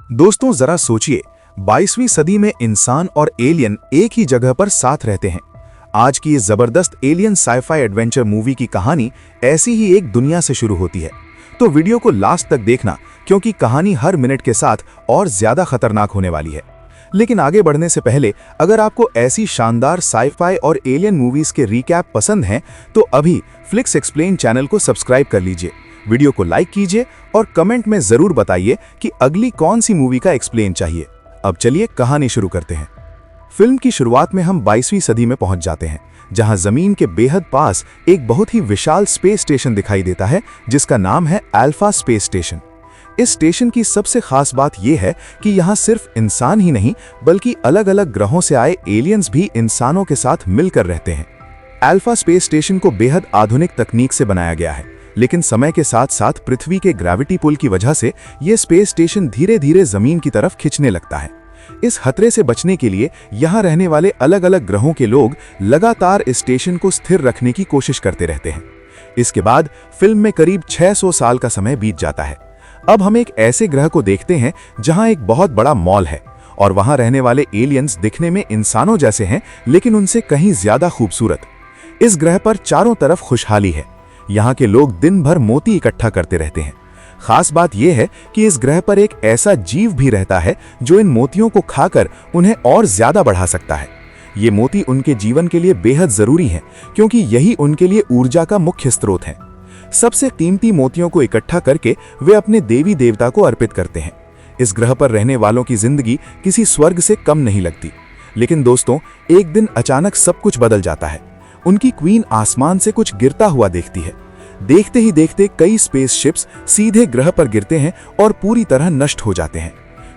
दोस्तों जरा सोचिए, 22वीं सदी में इंसान और एलियन एक ही जगह पर साथ रहते हैं। आज की इस जबरदस्त एलियन साइफाई एडवेंचर मूवी की कहानी ऐसी ही एक दुनिया से शुरू होती है। तो वीडियो को लास्ट तक देखना, क्योंकि कहानी हर मिनट के साथ और ज्यादा खतरनाक होने वाली है। लेकिन आगे बढ़ने से पहले, अगर आपको ऐसी शानदार साइफाई और एलियन मूवीज के रिकैप पसंद हैं, तो अभी फ्लिक्स एक्सप्लेन चैनल को सब्सक्राइब कर लीजिए, वीडियो को लाइक कीजिए और कमेंट में जरूर बताइए कि अगली कौन सी मूवी का एक्सप्लेन चाहिए। अब चलिए कहानी शुरू करते हैं। फिल्म की शुरुआत में हम 22वीं सदी में पहुंच जाते हैं, जहां जमीन के बेहद पास एक बहुत ही विशाल स्पेस स्टेशन दिखाई देता है, जिसका नाम है अल्फा स्पेस स्टेशन। इस स्टेशन की सबसे खास बात यह है कि यहाँ सिर्फ इंसान ही नहीं, बल्कि अलग अलग ग्रहों से आए एलियंस भी इंसानों के साथ मिलकर रहते हैं। अल्फा स्पेस स्टेशन को बेहद आधुनिक तकनीक से बनाया गया है, लेकिन समय के साथ साथ पृथ्वी के ग्रेविटी पुल की वजह से यह स्पेस स्टेशन धीरे धीरे जमीन की तरफ खिंचने लगता है। इस खतरे से बचने के लिए यहाँ रहने वाले अलग अलग ग्रहों के लोग लगातार इस स्टेशन को स्थिर रखने की कोशिश करते रहते हैं। इसके बाद फिल्म में करीब 600 साल का समय बीत जाता है। अब हम एक ऐसे ग्रह को देखते हैं जहां एक बहुत बड़ा मॉल है, और वहां रहने वाले एलियंस दिखने में इंसानों जैसे हैं, लेकिन उनसे कहीं ज्यादा खूबसूरत। इस ग्रह पर चारों तरफ खुशहाली है। यहाँ के लोग दिन भर मोती इकट्ठा करते रहते हैं। खास बात यह है कि इस ग्रह पर एक ऐसा जीव भी रहता है जो इन मोतियों को खाकर उन्हें और ज्यादा बढ़ा सकता है। ये मोती उनके जीवन के लिए बेहद जरूरी हैं, क्योंकि यही उनके लिए ऊर्जा का मुख्य स्रोत है। सबसे कीमती मोतियों को इकट्ठा करके वे अपने देवी देवता को अर्पित करते हैं। इस ग्रह पर रहने वालों की जिंदगी किसी स्वर्ग से कम नहीं लगती। लेकिन दोस्तों, एक दिन अचानक सब कुछ बदल जाता है। उनकी क्वीन आसमान से कुछ गिरता हुआ देखती है। देखते ही देखते कई स्पेसशिप्स सीधे ग्रह पर गिरते हैं और पूरी तरह नष्ट हो जाते हैं।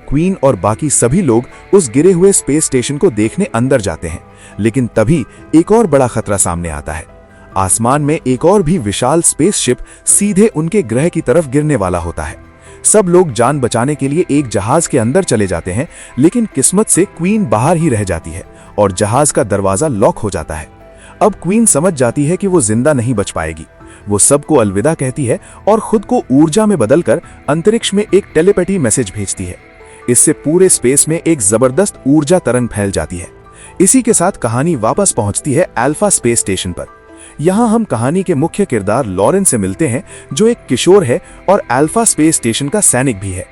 क्वीन और बाकी सभी लोग उस गिरे हुए स्पेस स्टेशन को देखने अंदर जाते हैं, लेकिन तभी एक और बड़ा खतरा सामने आता है। आसमान में एक और भी विशाल स्पेसशिप सीधे उनके ग्रह की तरफ गिरने वाला होता है। सब लोग जान बचाने के लिए एक जहाज के अंदर चले जाते हैं, लेकिन किस्मत से क्वीन बाहर ही रह जाती है और जहाज का दरवाजा लॉक हो जाता है। अब क्वीन समझ जाती है कि वो जिंदा नहीं बच पाएगी। वो सबको अलविदा कहती है और खुद को ऊर्जा में बदलकर अंतरिक्ष में एक टेलीपैथी मैसेज भेजती है। इससे पूरे स्पेस में एक जबरदस्त ऊर्जा तरंग फैल जाती है। इसी के साथ कहानी वापस पहुंचती है अल्फा स्पेस स्टेशन पर। यहाँ हम कहानी के मुख्य किरदार लॉरेन से मिलते हैं, जो एक किशोर है और अल्फा स्पेस स्टेशन का सैनिक भी है।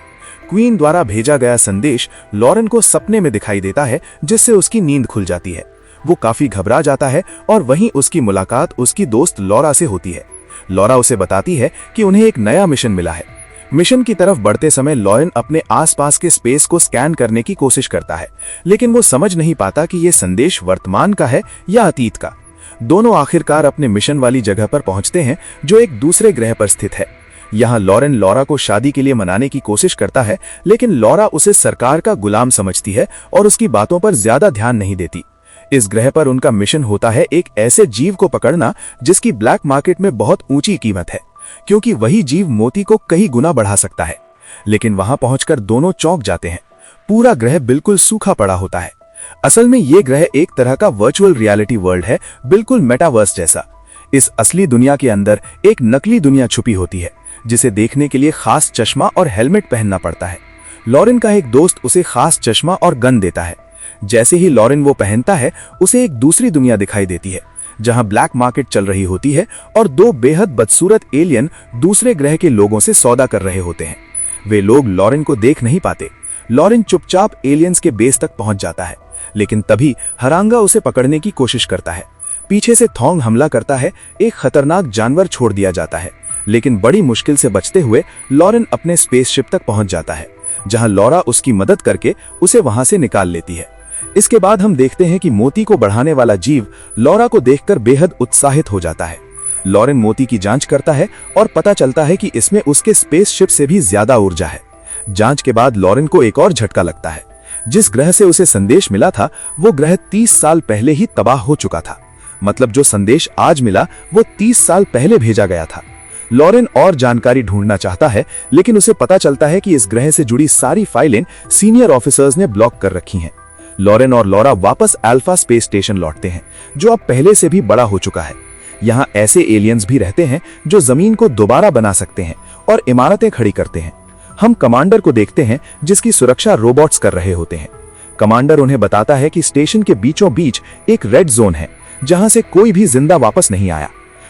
क्वीन द्वारा भेजा गया संदेश लॉरेन को सपने में दिखाई देता है, जिससे उसकी नींद खुल जाती है। वो काफी घबरा जाता है और वहीं उसकी मुलाकात उसकी दोस्त लॉरा से होती है। लॉरा उसे बताती है कि उन्हें एक नया मिशन मिला है। मिशन की तरफ बढ़ते समय लॉरेन अपने आसपास के स्पेस को स्कैन करने की कोशिश करता है, लेकिन वो समझ नहीं पाता कि यह संदेश वर्तमान का है या अतीत का। दोनों आखिरकार अपने मिशन वाली जगह पर पहुंचते हैं, जो एक दूसरे ग्रह पर स्थित है। यहाँ लॉरेन लॉरा को शादी के लिए मनाने की कोशिश करता है, लेकिन लॉरा उसे सरकार का गुलाम समझती है और उसकी बातों पर ज्यादा ध्यान नहीं देती। इस ग्रह पर उनका मिशन होता है एक ऐसे जीव को पकड़ना जिसकी ब्लैक मार्केट में बहुत ऊंची कीमत है, क्योंकि वही जीव मोती को कई गुना बढ़ा सकता है। लेकिन वहां पहुंचकर दोनों चौंक जाते हैं। पूरा ग्रह बिल्कुल सूखा पड़ा होता है। असल में यह ग्रह एक तरह का वर्चुअल रियलिटी वर्ल्ड है, बिल्कुल मेटावर्स जैसा। इस असली दुनिया के अंदर एक नकली दुनिया छुपी होती है, जिसे देखने के लिए खास चश्मा और हेलमेट पहनना पड़ता है। लॉरेन का एक दोस्त उसे खास चश्मा और गन देता है। जैसे ही लॉरेन वो पहनता है, उसे एक दूसरी दुनिया दिखाई देती है, जहां ब्लैक मार्केट चल रही होती है और दो बेहद बदसूरत एलियन दूसरे ग्रह के लोगों से सौदा कर रहे होते हैं। वे लोग लॉरेन को देख नहीं पाते। लॉरेन चुपचाप एलियंस के बेस तक पहुंच जाता है, लेकिन तभी हरांगा उसे पकड़ने की कोशिश करता है। पीछे से थोंग हमला करता है। एक खतरनाक जानवर छोड़ दिया जाता है, लेकिन बड़ी मुश्किल से बचते हुए लॉरेन अपने स्पेसशिप तक पहुंच जाता है, जहां लॉरा उसकी मदद करके उसे वहां से निकाल लेती है। इसके बाद हम देखते हैं कि मोती को बढ़ाने वाला जीव लॉरा को देखकर बेहद उत्साहित हो जाता है। लॉरेन मोती की जांच करता है और पता चलता है कि इसमें उसके स्पेसशिप से भी ज्यादा ऊर्जा है। जांच के बाद लॉरेन को एक और झटका लगता है। जिस ग्रह से उसे संदेश मिला था, वो ग्रह 30 साल पहले ही तबाह हो चुका था। मतलब जो संदेश आज मिला, वो 30 साल पहले भेजा गया था। लॉरेन और जानकारी ढूंढना चाहता है, लेकिन उसे पता चलता है कि इस ग्रह से जुड़ी सारी फाइलें सीनियर ऑफिसर्स ने ब्लॉक कर रखी हैं। लॉरेन और लॉरा वापस अल्फा स्पेस स्टेशन लौटते हैं, जो अब पहले से भी बड़ा हो चुका है। यहाँ ऐसे एलियंस भी रहते हैं जो जमीन को दोबारा बना सकते हैं और इमारतें खड़ी करते हैं। हम कमांडर को देखते हैं जिसकी सुरक्षा रोबोट्स कर रहे होते हैं। कमांडर उन्हें बताता है कि स्टेशन के बीचों बीच एक रेड जोन है जहां से कोई भी जिंदा वापस नहीं आया।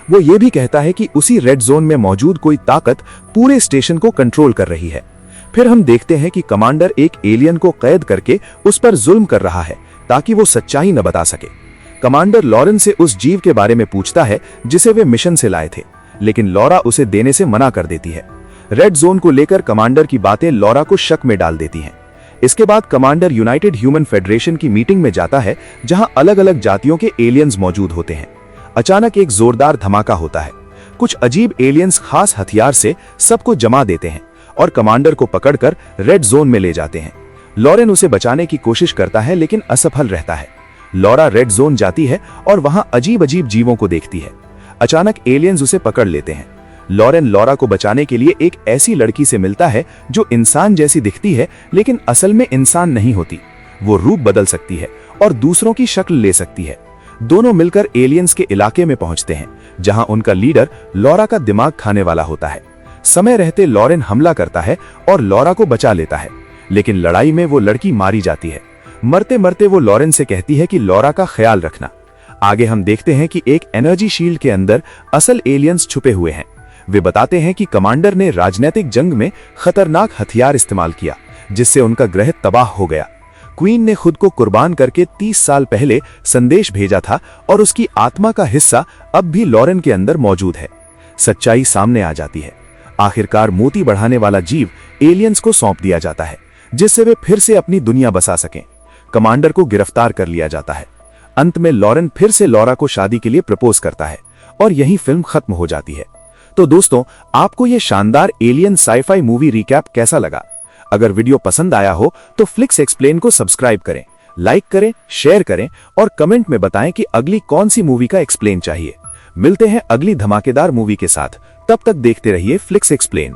वो ये भी कहता है कि उसी रेड जोन में मौजूद कोई ताकत पूरे स्टेशन को कंट्रोल कर रही है। फिर हम देखते हैं कि कमांडर एक एलियन को कैद करके उस पर जुल्म कर रहा है ताकि वो सच्चाई न बता सके। कमांडर लॉरेन से उस जीव के बारे में पूछता है जिसे वे मिशन से लाए थे, लेकिन लॉरा उसे देने से मना कर देती है। रेड जोन को लेकर कमांडर की बातें लॉरा को शक में डाल देती हैं। इसके बाद कमांडर यूनाइटेड ह्यूमन फेडरेशन की मीटिंग में जाता है जहां अलग अलग जातियों के एलियंस मौजूद होते हैं। अचानक एक जोरदार धमाका होता है। कुछ अजीब एलियंस खास हथियार से सबको जमा देते हैं और कमांडर को पकड़कर रेड जोन में ले जाते हैं। लॉरेन उसे बचाने की कोशिश करता है लेकिन असफल रहता है। लॉरा रेड जोन जाती है और वहां अजीब अजीब जीवों को देखती है। अचानक एलियंस उसे पकड़ लेते हैं। लॉरेन लॉरा को बचाने के लिए एक ऐसी लड़की से मिलता है जो इंसान जैसी दिखती है लेकिन असल में इंसान नहीं होती। वो रूप बदल सकती है और दूसरों की शक्ल ले सकती है। दोनों मिलकर एलियंस के इलाके में पहुंचते हैं जहां उनका लीडर लॉरा का दिमाग खाने वाला होता है। समय रहते लॉरेन हमला करता है और लॉरा को बचा लेता है, लेकिन लड़ाई में वो लड़की मारी जाती है। मरते मरते वो लॉरेन से कहती है कि लॉरा का ख्याल रखना। आगे हम देखते हैं कि एक एनर्जी शील्ड के अंदर असल एलियंस छुपे हुए हैं। वे बताते हैं कि कमांडर ने राजनीतिक जंग में खतरनाक हथियार इस्तेमाल किया जिससे उनका ग्रह तबाह हो गया। क्वीन ने खुद को कुर्बान करके 30 साल पहले संदेश भेजा था और उसकी आत्मा का हिस्सा अब भी लॉरेन के अंदर मौजूद है। सच्चाई सामने आ जाती है। आखिरकार मोती बढ़ाने वाला जीव एलियंस को सौंप दिया जाता है जिससे वे फिर से अपनी दुनिया बसा सकें। कमांडर को गिरफ्तार कर लिया जाता है। अंत में लॉरेन फिर से लॉरा को शादी के लिए प्रपोज करता है और यही फिल्म खत्म हो जाती है। तो दोस्तों, आपको यह शानदार एलियन साईफाई मूवी रिकैप कैसा लगा? अगर वीडियो पसंद आया हो तो फ्लिक्स एक्सप्लेन को सब्सक्राइब करें, लाइक करें, शेयर करें और कमेंट में बताएं कि अगली कौन सी मूवी का एक्सप्लेन चाहिए। मिलते हैं अगली धमाकेदार मूवी के साथ। तब तक देखते रहिए फ्लिक्स एक्सप्लेन।